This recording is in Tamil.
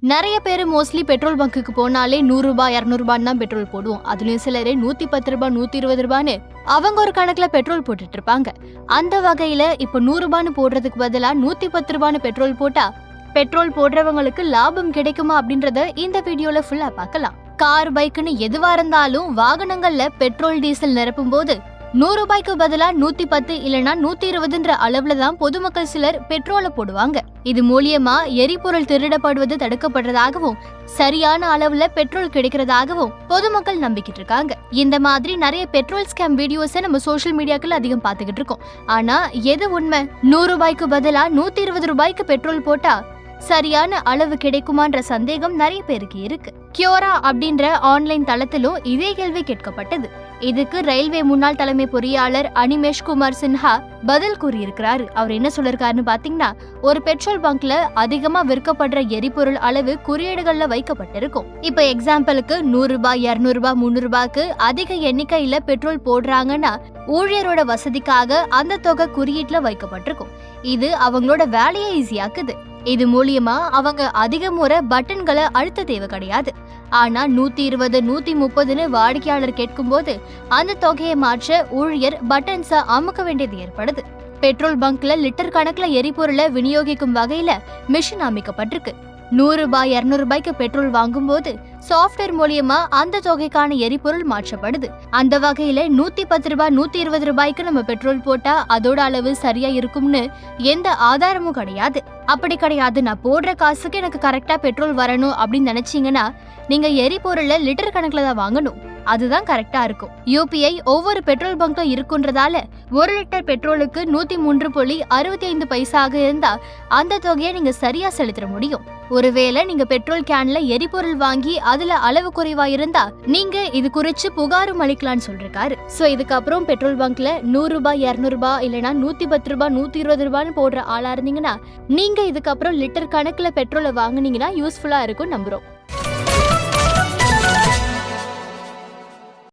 நிறைய பேர் மோஸ்ட்லி பெட்ரோல் பங்குக்கு போனாலே 100 ரூபாய் 200 ரூபான்னு தான் பெட்ரோல் போடுவோம். அதுலயும் சிலரே 110 ரூபாய் 120 ரூபான்னு அவங்க ஒரு கணக்குல பெட்ரோல் போட்டுட்டு இருப்பாங்க. அந்த வகையில இப்ப 100 ரூபான்னு போடுறதுக்கு பதிலா 110 ரூபான்னு பெட்ரோல் போட்டா பெட்ரோல் போடுறவங்களுக்கு லாபம் கிடைக்குமா அப்படின்றத இந்த வீடியோல ஃபுல்லா பார்க்கலாம். கார் பைக்குன்னு எதுவா இருந்தாலும் வாகனங்கள்ல பெட்ரோல் டீசல் நிரப்பும் போது 100 ரூபாய்க்கு பதிலா 110 இல்லனா 120 அளவுல தான் பொதுமக்கள் சிலர் பெட்ரோலை போடுவாங்க. இது மூலியமா எரிபொருள் திருடப்படுவது தடுக்கப்படுறதாகவும் சரியான அளவுல பெட்ரோல் கிடைக்கிறதாகவும் பொதுமக்கள் நம்பிக்கிட்டு இருக்காங்க. இந்த மாதிரி நிறைய பெட்ரோல் ஸ்கேம் வீடியோஸை நம்ம சோஷியல் மீடியாக்கள் அதிகம் பார்த்துக்கிட்டு இருக்கோம். ஆனா எது உண்மை? 100 ரூபாய்க்கு பதிலா 120 ரூபாய்க்கு பெட்ரோல் போட்டா சரியான அளவு கிடைக்குமான்ற சந்தேகம் நிறைய பேருக்கு இருக்கு. கியோரா அப்படின்ற ஆன்லைன் தளத்திலும் இதே கேள்வி கேட்கப்பட்டது. இதுக்கு ரயில்வே முன்னாள் தலைமை பொறியாளர் அனிமேஷ் குமார் சின்ஹா பதில் கூறியிருக்கிறாரு. அவர் என்ன சொல்லிருக்காருன்னு பாத்தீங்கன்னா, ஒரு பெட்ரோல் பங்க்ல அதிகமா விற்கப்படுற எரிபொருள் அளவு குறியீடுகள்ல வைக்கப்பட்டிருக்கும். இப்ப எக்ஸாம்பிளுக்கு 100 ரூபாய் 200 ரூபாய் 300 ரூபாய்க்கு அதிக எண்ணிக்கையில பெட்ரோல் போடுறாங்கன்னா ஊழியரோட வசதிக்காக அந்த தொகை குறியீட்டுல வைக்கப்பட்டிருக்கும். இது அவங்களோட வேலையை ஈஸியாக்குது. இது மூலியமா அவங்க அதிக முறை பட்டன்களை அழுத்த தேவை கிடையாது. ஆனா 120 130ன்னு வாடிக்கையாளர் கேட்கும் போது அந்த தொகையை மாற்ற ஊழியர் பட்டன்ஸை அமுக்க வேண்டியது ஏற்படுது. பெட்ரோல் பங்க்ல லிட்டர் கணக்குல எரிபொருளை விநியோகிக்கும் வகையில மிஷின் அமைக்கப்பட்டிருக்கு. 100 ரூபாய் 200 ரூபாய்க்கு பெட்ரோல் வாங்கும் போது சாஃப்ட்வேர் மூலியமா அந்த தொகைக்கான எரிபொருள் மாற்றப்படுது. அந்த வகையில 110 ரூபாய் 120 ரூபாய்க்கு நம்ம பெட்ரோல் போட்டா அதோட அளவு சரியா இருக்கும்னு எந்த ஆதாரமும் கிடையாது. அப்படி கிடையாது, நான் போடுற காசுக்கு எனக்கு கரெக்டா பெட்ரோல் வரணும் அப்படின்னு நினைச்சீங்கன்னா நீங்க எரிபொருளை லிட்டர் கணக்குல தான் வாங்கணும். அதுதான் கரெக்டா இருக்கும். யூபிஐ ஒவ்வொரு பெட்ரோல் பங்க்ல இருக்குன்றதால 1 லிட்டர் பெட்ரோலுக்கு 103.65 பைசாக இருந்தா அந்த தொகையை நீங்க சரியா செலுத்த முடியும். ஒருவேளை நீங்க பெட்ரோல் கேன்ல எரிபொருள் வாங்கி அதுல அளவு குறைவா இருந்தா நீங்க இது குறிச்சு புகாரும் அளிக்கலாம்னு சொல்றாரு. சோ இதுக்கப்புறம் பெட்ரோல் பங்க்ல 100 ரூபாய் 200 ரூபாய் இல்லனா 110 ரூபாய் 120 ரூபான்னு போடுற ஆளா இருந்தீங்கன்னா நீங்க இதுக்கப்புறம் லிட்டர் கணக்குல பெட்ரோலை வாங்குனீங்கன்னா யூஸ்ஃபுல்லா இருக்கும் நம்புறோம்.